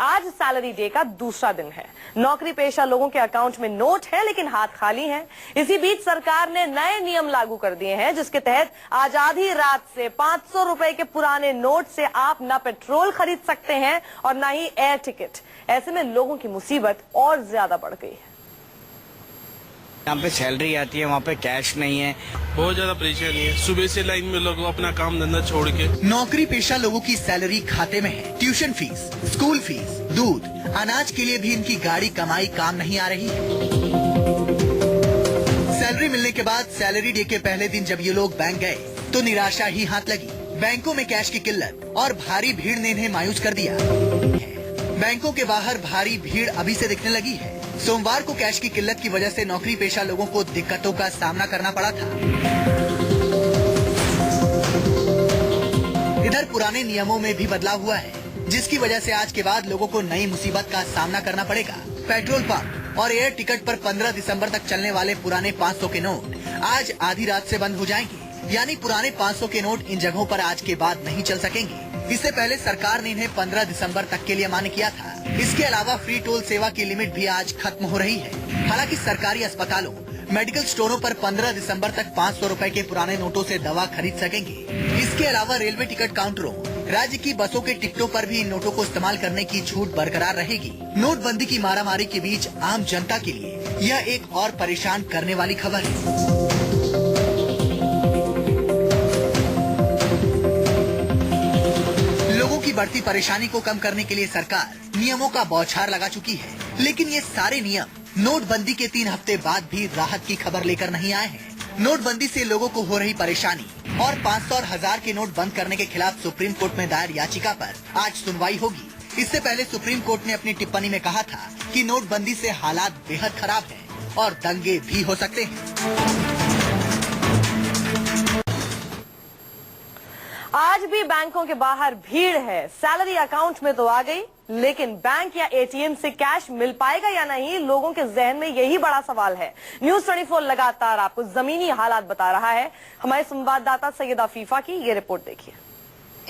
आज salary day का दूसरा दिन है। नौकरी पेशा लोगों के अकाउंट में नोट है लेकिन हाथ खाली हैं। इसी बीच सरकार ने नए नियम लागू कर दिए हैं जिसके तहत आज आधी रात से 500 रुपए के पुराने नोट से आप न पेट्रोल खरीद सकते हैं और न ही एयर टिकट। ऐसे में लोगों की मुसीबत और ज्यादा बढ़ गई है। यहाँ पे सैलरी आती है, वहाँ पे कैश नहीं है, बहुत ज्यादा परेशानी है। सुबह से लाइन में लोग अपना काम धंधा छोड़ के। नौकरी पेशा लोगों की सैलरी खाते में है। ट्यूशन फीस, स्कूल फीस, दूध, अनाज के लिए भी इनकी गाड़ी कमाई काम नहीं आ रही है। सैलरी मिलने के बाद सैलरी डे के पहले दिन जब ये लोग बैंक गए तो निराशा ही हाथ लगी। बैंकों में कैश की किल्लत और भारी भीड़ ने इन्हें मायूस कर दिया। बैंकों के बाहर भारी भीड़ अभी से दिखने लगी है। सोमवार को कैश की किल्लत की वजह से नौकरी पेशा लोगों को दिक्कतों का सामना करना पड़ा था। इधर पुराने नियमों में भी बदलाव हुआ है जिसकी वजह से आज के बाद लोगों को नई मुसीबत का सामना करना पड़ेगा। पेट्रोल पंप और एयर टिकट पर 15 दिसंबर तक चलने वाले पुराने 500 के नोट आज आधी रात से बंद हो जाएंगे। यानी पुराने 500 के नोट इन जगहों पर आज के बाद नहीं चल सकेंगे। इससे पहले सरकार ने इन्हें 15 दिसंबर तक के लिए मान्य किया था। इसके अलावा फ्री टोल सेवा की लिमिट भी आज खत्म हो रही है। हालांकि सरकारी अस्पतालों, मेडिकल स्टोरों पर 15 दिसंबर तक 500 रुपए के पुराने नोटों से दवा खरीद सकेंगे। इसके अलावा रेलवे टिकट काउंटरों, राज्य की बसों के टिकटों पर भी इन नोटों को इस्तेमाल करने की छूट बरकरार रहेगी। नोटबंदी की मारामारी के बीच आम जनता के लिए यह एक और परेशान करने वाली खबर है। की बढ़ती परेशानी को कम करने के लिए सरकार नियमों का बौछार लगा चुकी है, लेकिन ये सारे नियम नोटबंदी के 3 हफ्ते बाद भी राहत की खबर लेकर नहीं आए हैं। नोटबंदी से लोगों को हो रही परेशानी और 500 और 1000 के नोट बंद करने के खिलाफ सुप्रीम कोर्ट में दायर याचिका पर आज सुनवाई होगी। इससे पहले सुप्रीम कोर्ट ने अपनी टिप्पणी में कहा था कि नोटबंदी से हालात बेहद खराब हैं और दंगे भी हो सकते हैं। आज भी बैंकों के बाहर भीड़ है। सैलरी अकाउंट में तो आ गई, लेकिन बैंक या एटीएम से कैश मिल पाएगा या नहीं, लोगों के जहन में यही बड़ा सवाल है। न्यूज़ 24 लगातार आपको जमीनी हालात बता रहा है। हमारे संवाददाता सैयद अफीफा की ये रिपोर्ट देखिए।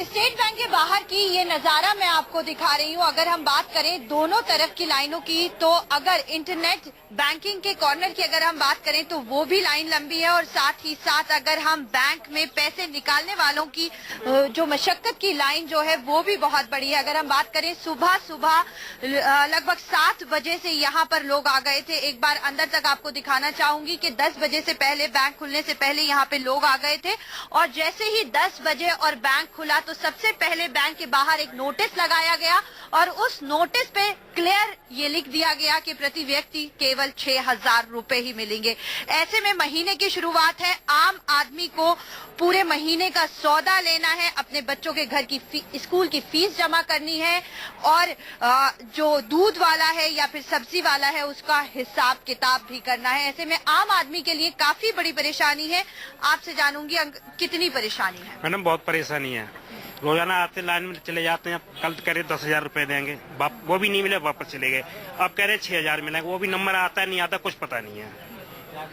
स्टेट बैंक के बाहर की ये नजारा मैं आपको दिखा रही हूँ। अगर हम बात करें दोनों तरफ की लाइनों की, तो अगर इंटरनेट बैंकिंग के कॉर्नर की अगर हम बात करें तो वो भी लाइन लंबी है, और साथ ही साथ अगर हम बैंक में पैसे निकालने वालों की जो मशक्कत की लाइन जो है वो भी बहुत बड़ी है। अगर हम बात करें सुबह लगभग 7 बजे से यहाँ पर लोग आ गए थे। एक बार अंदर तक आपको दिखाना चाहूंगी कि 10 बजे से पहले, बैंक खुलने से पहले यहाँ पे लोग आ गए थे, और जैसे ही 10 बजे और बैंक खुला तो सबसे पहले बैंक के बाहर एक नोटिस लगाया गया, और उस नोटिस पे क्लियर ये लिख दिया गया कि प्रति व्यक्ति केवल 6000 रुपए ही मिलेंगे। ऐसे में महीने की शुरुआत है, आम आदमी को पूरे महीने का सौदा लेना है, अपने बच्चों के घर की स्कूल की फीस जमा करनी है, और जो दूध वाला है या फिर सब्जी वाला है उसका हिसाब किताब भी करना है। ऐसे में आम आदमी के लिए काफी बड़ी परेशानी है। आपसे जानूंगी कितनी परेशानी है? मैडम बहुत परेशानी है। रोजाना आते लाइन में चले जाते हैं, कल कह रहे 10,000 रुपए देंगे, वो भी नहीं मिले, वापस चले गए। अब कह रहे 6,000 मिलेंगे, वो भी नंबर आता है नहीं आता, कुछ पता नहीं है।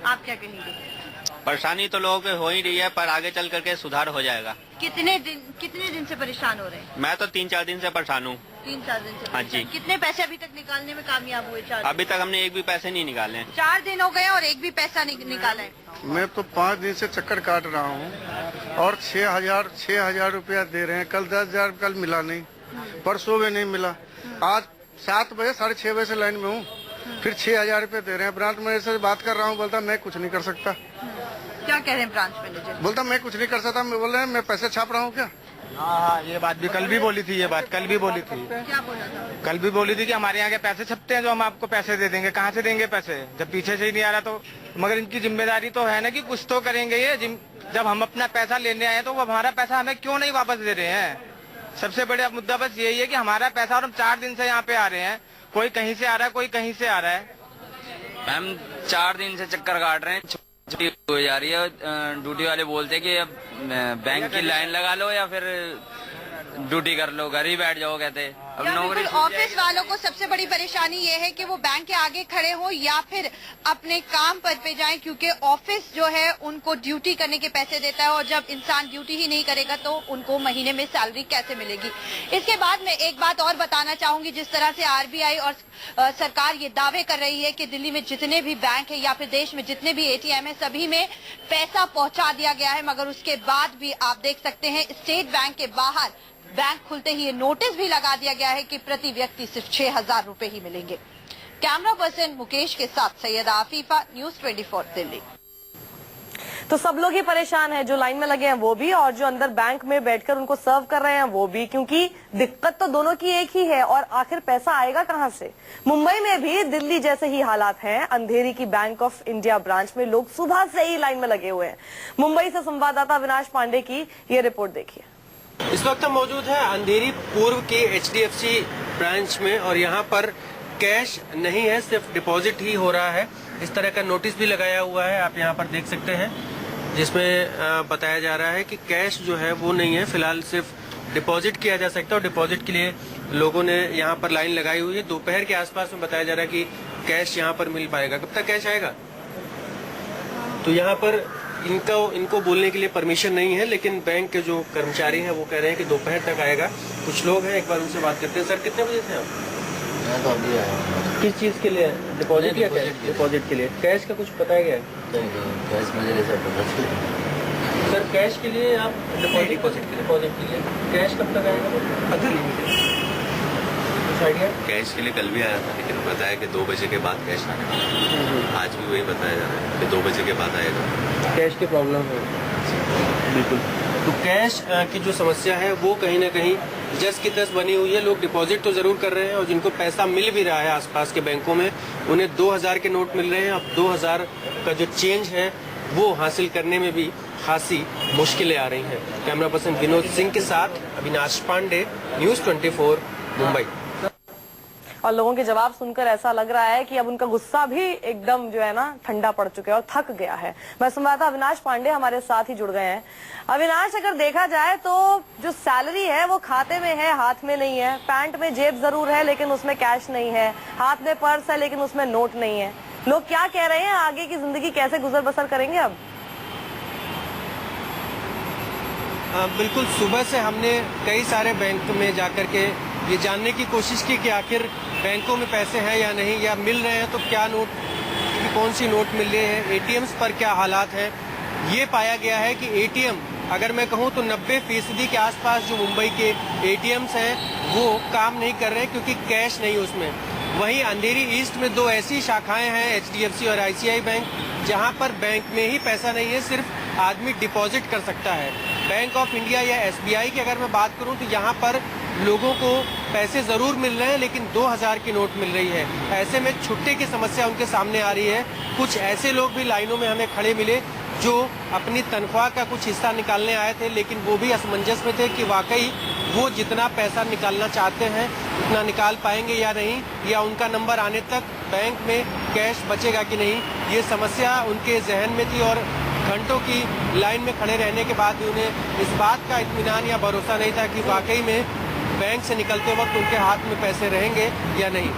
आप क्या कहेंगे? परेशानी तो लोगों को हो ही रही है, पर आगे चल करके सुधार हो जाएगा। कितने दिन से परेशान हो रहे हैं? मैं तो 3-4 दिन से परेशान हूँ। 3-4 दिन से? हाँ जी। कितने पैसे अभी तक निकालने में कामयाब हुए? 4 अभी तक हमने एक भी पैसे नहीं निकाले। 4 दिन हो गए और एक भी पैसा नहीं निकाला है। मैं तो 5 दिन से चक्कर काट रहा हूँ और 6,000 रुपया दे रहे हैं। कल 10,000 कल मिला नहीं, परसों भी नहीं मिला। आज 7 बजे 6:30 बजे से लाइन में हूँ, फिर 6,000 रुपये दे रहे हैं। ब्रांच मैनेजर से बात कर रहा हूँ, बोलता मैं कुछ नहीं कर सकता। क्या कह रहे हैं ब्रांच मैनेजर? बोलता मैं कुछ नहीं कर सकता। मैं बोल रहे हैं मैं पैसे छाप रहा हूँ क्या? हाँ, ये बात भी कल भी बोली थी। ये बात कल भी बोली थी। क्या बोला था? कल भी बोली थी कि हमारे यहाँ के पैसे छपते हैं जो हम आपको पैसे दे देंगे। कहाँ से देंगे पैसे जब पीछे से ही नहीं आ रहा? तो मगर इनकी जिम्मेदारी तो है ना कि कुछ तो करेंगे ये। जब हम अपना पैसा लेने आए तो वो हमारा पैसा हमें क्यों नहीं वापस दे रहे हैं? सबसे बड़ा मुद्दा बस यही है कि हमारा पैसा, और हम 4 दिन से यहाँ पे आ रहे हैं, कोई कहीं से आ रहा है, कोई कहीं से आ रहा है। मैम 4 दिन से चक्कर काट रहे हैं, छुट्टी हो जा रही है। ड्यूटी वाले बोलते हैं कि अब बैंक की लाइन लगा लो या फिर ड्यूटी कर लो, घर ही बैठ जाओ कहते। अब या नौकरी बिल्कुल ऑफिस वालों को सबसे बड़ी परेशानी ये है कि वो बैंक के आगे खड़े हो या फिर अपने काम पर पे जाएं, क्योंकि ऑफिस जो है उनको ड्यूटी करने के पैसे देता है और जब इंसान ड्यूटी ही नहीं करेगा तो उनको महीने में सैलरी कैसे मिलेगी। इसके बाद मैं एक बात और बताना चाहूंगी, जिस तरह से आरबीआई और सरकार ये दावे कर रही है कि दिल्ली में जितने भी बैंक है या फिर देश में जितने भी एटीएम है सभी में पैसा पहुंचा दिया गया है, मगर उसके बाद भी आप देख सकते हैं स्टेट बैंक के बाहर बैंक खुलते ही ये नोटिस भी लगा दिया गया है कि प्रति व्यक्ति सिर्फ 6,000 रुपए ही मिलेंगे। कैमरा पर्सन मुकेश के साथ सैयदा आफीफा, न्यूज 24 दिल्ली। तो सब लोग ही परेशान हैं, जो लाइन में लगे हैं वो भी और जो अंदर बैंक में बैठकर उनको सर्व कर रहे हैं वो भी, क्योंकि दिक्कत तो दोनों की एक ही है और आखिर पैसा आएगा कहां से। मुंबई में भी दिल्ली जैसे ही हालात हैं। अंधेरी की बैंक ऑफ इंडिया ब्रांच में लोग सुबह से ही लाइन में लगे हुए हैं। मुंबई से संवाददाता अविनाश पांडे की ये रिपोर्ट देखिए। इस वक्त हम मौजूद हैं अंधेरी पूर्व के HDFC ब्रांच में और यहाँ पर कैश नहीं है, सिर्फ डिपॉजिट ही हो रहा है। इस तरह का नोटिस भी लगाया हुआ है, आप यहाँ पर देख सकते हैं, जिसमें बताया जा रहा है कि कैश जो है वो नहीं है, फिलहाल सिर्फ डिपॉजिट किया जा सकता है। और डिपॉजिट के लिए लोगों ने यहाँ पर लाइन लगाई हुई है। दोपहर के आसपास में बताया जा रहा है कि कैश यहाँ पर मिल पाएगा। कब तक कैश आएगा? तो यहाँ पर इनको बोलने के लिए परमिशन नहीं है, लेकिन बैंक के जो कर्मचारी हैं वो कह रहे हैं कि दोपहर तक आएगा। कुछ लोग हैं, एक बार उनसे बात करते हैं। सर, कितने बजे थे आप? मैं तो अभी आया। किस चीज़ के लिए? डिपॉजिट या कैश? डिपॉजिट के लिए। कैश का कुछ बताया गया है? कैश मुझे सर, कैश के लिए आप डिपॉजिट के लिए कैश कब तक आएगा? आइडिया? कैश के लिए कल भी आया था, लेकिन बताया कि 2 बजे के बाद कैश आने वाला। आज भी वही बताया जा रहा है कि 2 बजे के बाद आएगा। कैश की प्रॉब्लम है बिल्कुल। तो कैश की जो समस्या है वो कहीं ना कहीं जस की तस बनी हुई है। लोग डिपॉजिट तो जरूर कर रहे हैं और जिनको पैसा मिल भी रहा है आसपास के बैंकों में, उन्हें 2000 के नोट मिल रहे हैं। अब 2000 का जो चेंज है वो हासिल करने में भी खासी मुश्किलें आ रही हैं। कैमरा पर्सन विनोद सिंह के साथ अविनाश पांडे, न्यूज 24 मुंबई। और लोगों के जवाब सुनकर ऐसा लग रहा है कि अब उनका गुस्सा भी एकदम जो है ना ठंडा पड़ चुका है और थक गया है। मैं संवाददाता अविनाश पांडे हमारे साथ ही जुड़ गए हैं। अविनाश, अगर देखा जाए तो जो सैलरी है वो खाते में है, हाथ में नहीं है। पैंट में जेब जरूर है लेकिन उसमें कैश नहीं है। हाथ में पर्स है लेकिन उसमें नोट नहीं है। लोग क्या कह रहे हैं, आगे की जिंदगी कैसे गुजर बसर करेंगे अब? बिल्कुल, सुबह से हमने कई सारे बैंक में जाकर के ये जानने की कोशिश की कि आखिर बैंकों में पैसे हैं या नहीं, या मिल रहे हैं तो क्या नोट, कौन सी नोट मिल रहे हैं, एटीएम्स पर क्या हालात हैं। ये पाया गया है कि एटीएम, अगर मैं कहूँ तो 90% के आसपास जो मुंबई के एटीएम्स हैं वो काम नहीं कर रहे हैं क्योंकि कैश नहीं उसमें। वहीं अंधेरी ईस्ट में 2 ऐसी शाखाएं हैं, HDFC और ICICI बैंक, जहां पर बैंक में ही पैसा नहीं है, सिर्फ आदमी डिपॉजिट कर सकता है। बैंक ऑफ इंडिया या SBI की अगर मैं बात करूं तो यहाँ पर लोगों को पैसे जरूर मिल रहे हैं लेकिन 2000 की नोट मिल रही है। ऐसे में छुट्टे की समस्या उनके सामने आ रही है। कुछ ऐसे लोग भी लाइनों में हमें खड़े मिले जो अपनी तनख्वाह का कुछ हिस्सा निकालने आए थे, लेकिन वो भी असमंजस में थे कि वाकई वो जितना पैसा निकालना चाहते हैं उतना निकाल पाएंगे या नहीं, या उनका नंबर आने तक बैंक में कैश बचेगा कि नहीं। ये समस्या उनके जहन में थी और घंटों की लाइन में खड़े रहने के बाद भी उन्हें इस बात का इत्मीनान या भरोसा नहीं था कि वाकई में बैंक से निकलते वक्त उनके हाथ में पैसे रहेंगे या नहीं।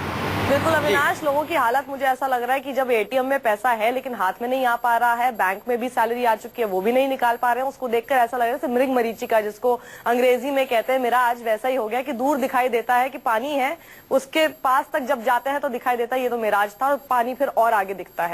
बिल्कुल अविनाश, लोगों की हालत मुझे ऐसा लग रहा है कि जब एटीएम में पैसा है लेकिन हाथ में नहीं आ पा रहा है, बैंक में भी सैलरी आ चुकी है वो भी नहीं निकाल पा रहे हैं, उसको देखकर ऐसा लग रहा है मृग मरीचिका, जिसको अंग्रेजी में कहते हैं मिराज, वैसा ही हो गया कि दूर दिखाई देता है कि पानी है, उसके पास तक जब जाते हैं तो दिखाई देता है ये तो मिराज था, और पानी फिर और आगे दिखता है।